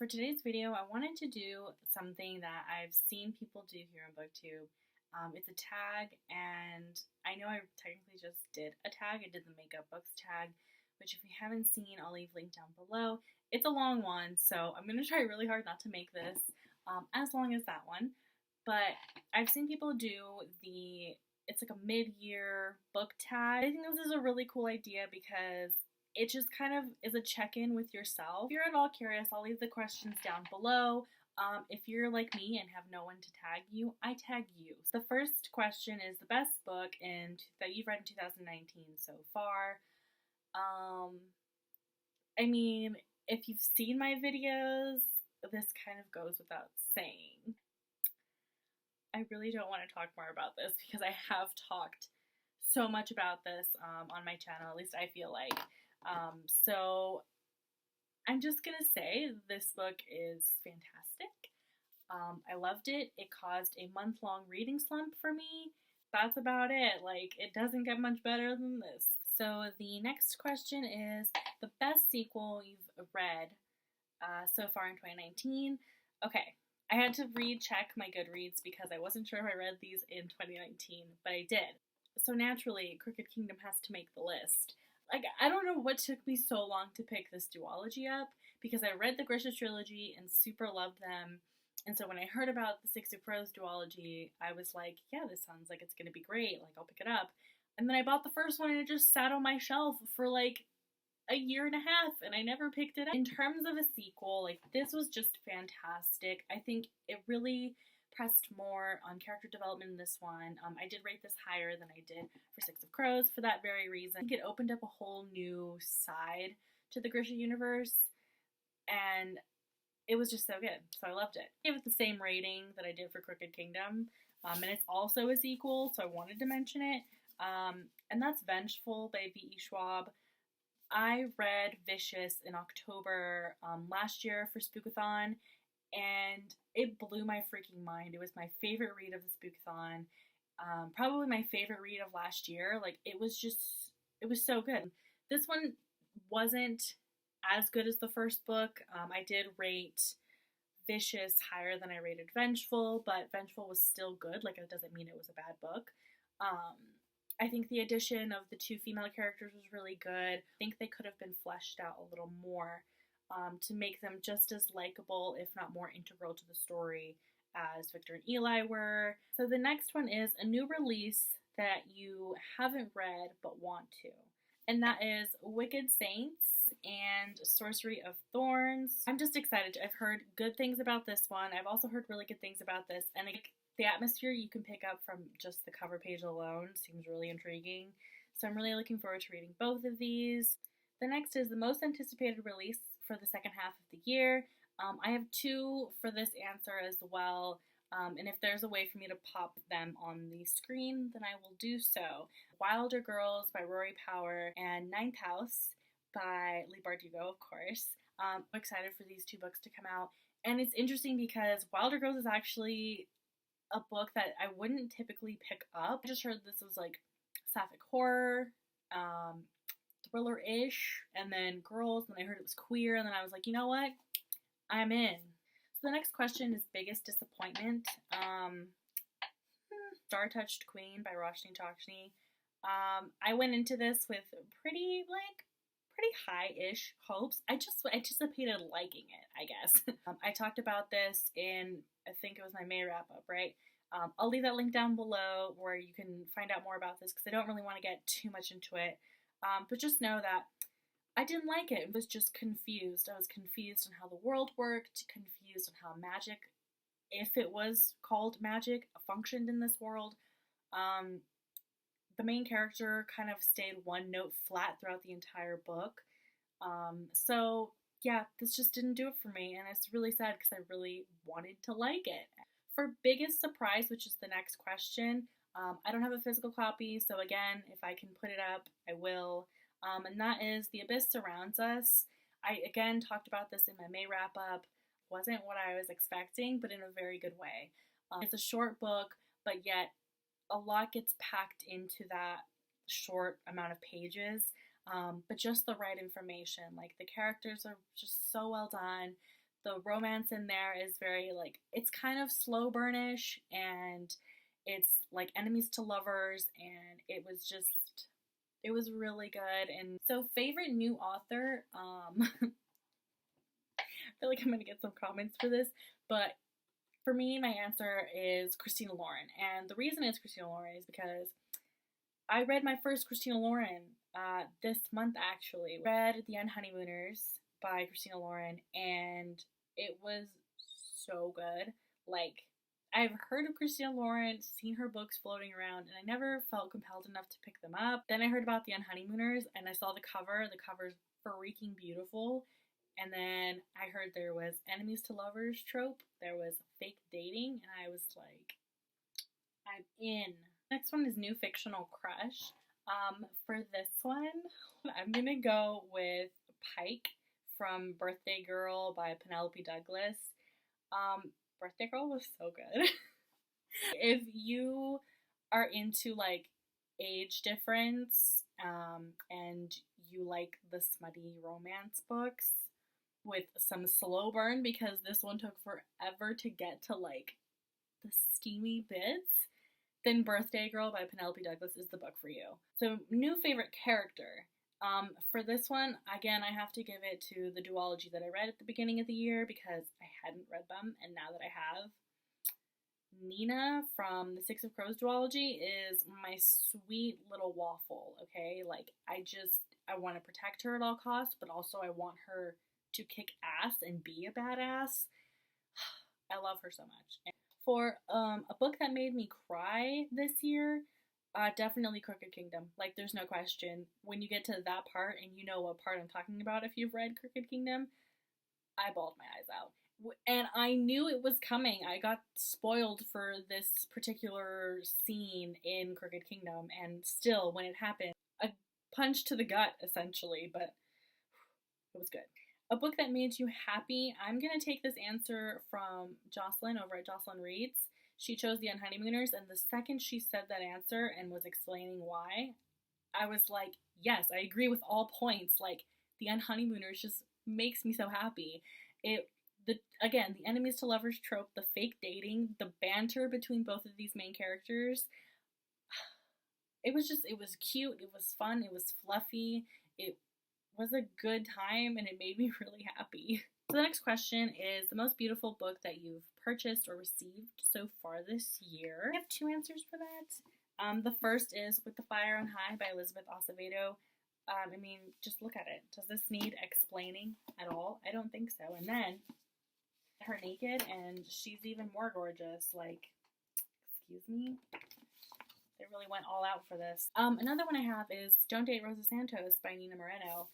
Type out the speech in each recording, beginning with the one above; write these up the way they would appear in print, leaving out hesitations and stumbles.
For today's video, I wanted to do something that I've seen people do here on BookTube. It's a tag, and I know I technically just did a tag. I did the Makeup Books tag, which if you haven't seen, I'll leave a link down below. It's a long one, so I'm going to try really hard not to make this as long as that one. But I've seen people do it's like a mid-year book tag. I think this is a really cool idea because it just kind of is a check-in with yourself. If you're at all curious, I'll leave the questions down below. If you're like me and have no one to tag you, I tag you. So the first question is the best book that you've read in 2019 so far. I mean, if you've seen my videos, this kind of goes without saying. I really don't want to talk more about this because I have talked so much about this on my channel, at least I feel like. So I'm just gonna say this book is fantastic. I loved it. It caused a month-long reading slump for me. That's about it. Like, it doesn't get much better than this. So the next question is the best sequel you've read so far in 2019. Okay, I had to recheck my Goodreads because I wasn't sure if I read these in 2019, but I did. So naturally, Crooked Kingdom has to make the list. Like, I don't know what took me so long to pick this duology up, because I read the Grisha trilogy and super loved them, and so when I heard about the Six of Crows duology, I was like, yeah, this sounds like it's gonna be great, like, I'll pick it up. And then I bought the first one and it just sat on my shelf for like a year and a half, and I never picked it up. In terms of a sequel, like, this was just fantastic. I think it really pressed more on character development in this one. I did rate this higher than I did for Six of Crows for that very reason. I think it opened up a whole new side to the Grisha universe, and it was just so good, so I loved it. I gave it the same rating that I did for Crooked Kingdom, and it's also a sequel, so I wanted to mention it, and that's Vengeful by V.E. Schwab. I read Vicious in October last year for Spookathon, and it blew my freaking mind. It was my favorite read of the Spookathon, probably my favorite read of last year. Like, it was so good. This one wasn't as good as the first book. I did rate Vicious higher than I rated Vengeful, but Vengeful was still good. Like, it doesn't mean it was a bad book. I think the addition of the two female characters was really good. I think they could have been fleshed out a little more to make them just as likable, if not more integral to the story as Victor and Eli were. So the next one is a new release that you haven't read but want to. And that is Wicked Saints and Sorcery of Thorns. I'm just excited. I've heard good things about this one. I've also heard really good things about this. And the atmosphere you can pick up from just the cover page alone seems really intriguing. So I'm really looking forward to reading both of these. The next is the most anticipated release for the second half of the year. I have two for this answer as well. And if there's a way for me to pop them on the screen, then I will do so. Wilder Girls by Rory Power and Ninth House by Leigh Bardugo, of course. I'm excited for these two books to come out. And it's interesting because Wilder Girls is actually a book that I wouldn't typically pick up. I just heard this was like sapphic horror, thriller-ish, and then girls, and I heard it was queer, and then I was like, you know what? I'm in. So the next question is biggest disappointment. Star-Touched Queen by Roshni Chokshi. I went into this with pretty high-ish hopes. I just anticipated liking it, I guess. I talked about this in, I think it was my May wrap-up, right? I'll leave that link down below where you can find out more about this because I don't really want to get too much into it. But just know that I didn't like it. I was just confused. I was confused on how the world worked, confused on how magic, if it was called magic, functioned in this world. The main character kind of stayed one note flat throughout the entire book. So yeah, this just didn't do it for me, and it's really sad because I really wanted to like it. For biggest surprise, which is the next question, I don't have a physical copy, so again, if I can put it up, I will. And that is The Abyss Surrounds Us. I, again, talked about this in my May wrap-up. Wasn't what I was expecting, but in a very good way. It's a short book, but yet a lot gets packed into that short amount of pages. but just the right information. Like, the characters are just so well done. The romance in there is very like, it's kind of slow burnish, and it's like enemies to lovers, and it was really good. And so favorite new author, I feel like I'm gonna get some comments for this, but for me, my answer is Christina Lauren. And the reason it's Christina Lauren is because I read my first Christina Lauren this month, actually. Read The Unhoneymooners by Christina Lauren, and it was so good. Like, I've heard of Christina Lauren, seen her books floating around, and I never felt compelled enough to pick them up. Then I heard about The Unhoneymooners, and I saw the cover. The cover's freaking beautiful. And then I heard there was enemies to lovers trope. There was fake dating, and I was like, I'm in. Next one is new fictional crush. For this one, I'm gonna go with Pike from Birthday Girl by Penelope Douglas. Birthday Girl was so good. If you are into like age difference, and you like the smutty romance books with some slow burn, because this one took forever to get to like the steamy bits, then Birthday Girl by Penelope Douglas is the book for you. So, new favorite character. For this one, again, I have to give it to the duology that I read at the beginning of the year because I hadn't read them, and now that I have, Nina from the Six of Crows duology is my sweet little waffle, okay? Like, I want to protect her at all costs, but also I want her to kick ass and be a badass. I love her so much. For a book that made me cry this year, definitely Crooked Kingdom. Like, there's no question. When you get to that part, and you know what part I'm talking about if you've read Crooked Kingdom, I bawled my eyes out. And I knew it was coming. I got spoiled for this particular scene in Crooked Kingdom, and still, when it happened, a punch to the gut, essentially, but it was good. A book that made you happy, I'm going to take this answer from Jocelyn over at Jocelyn Reads. She chose The Unhoneymooners, and the second she said that answer and was explaining why, I was like, yes, I agree with all points. Like, The Unhoneymooners just makes me so happy. Again, the enemies to lovers trope, the fake dating, the banter between both of these main characters. It was cute, it was fun, it was fluffy, it was a good time, and it made me really happy. So the next question is the most beautiful book that you've purchased or received so far this year. I have two answers for that. The first is With the Fire on High by Elizabeth Acevedo. I mean, just look at it. Does this need explaining at all? I don't think so. And then her naked, and she's even more gorgeous. Like, excuse me? They really went all out for this. Another one I have is Don't Date Rosa Santos by Nina Moreno.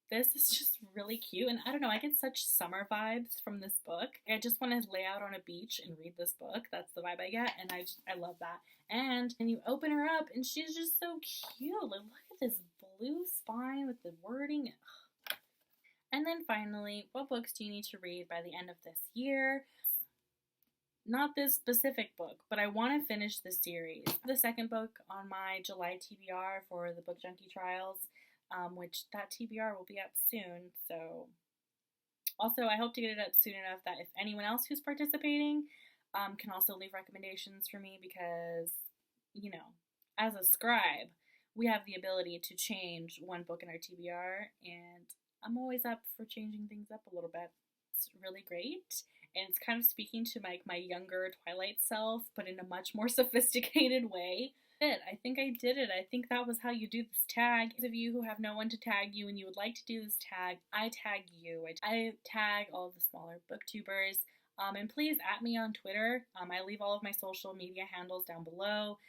This is just really cute, and I don't know, I get such summer vibes from this book. I just want to lay out on a beach and read this book. That's the vibe I get, and I love that. And you open her up, and she's just so cute. Like, look at this blue spine with the wording. And then finally, what books do you need to read by the end of this year? Not this specific book, but I want to finish this series. The second book on my July TBR for the Book Junkie Trials, which that TBR will be up soon. So, also, I hope to get it up soon enough that if anyone else who's participating can also leave recommendations for me, because, you know, as a scribe, we have the ability to change one book in our TBR, and I'm always up for changing things up a little bit. It's really great, and it's kind of speaking to my younger Twilight self, but in a much more sophisticated way. I think I did it. I think that was how you do this tag. Those of you who have no one to tag you and you would like to do this tag, I tag you. I tag all of the smaller booktubers. And please at me on Twitter. I leave all of my social media handles down below.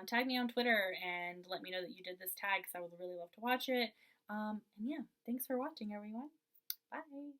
Tag me on Twitter and let me know that you did this tag, because I would really love to watch it. And yeah, thanks for watching, everyone. Bye.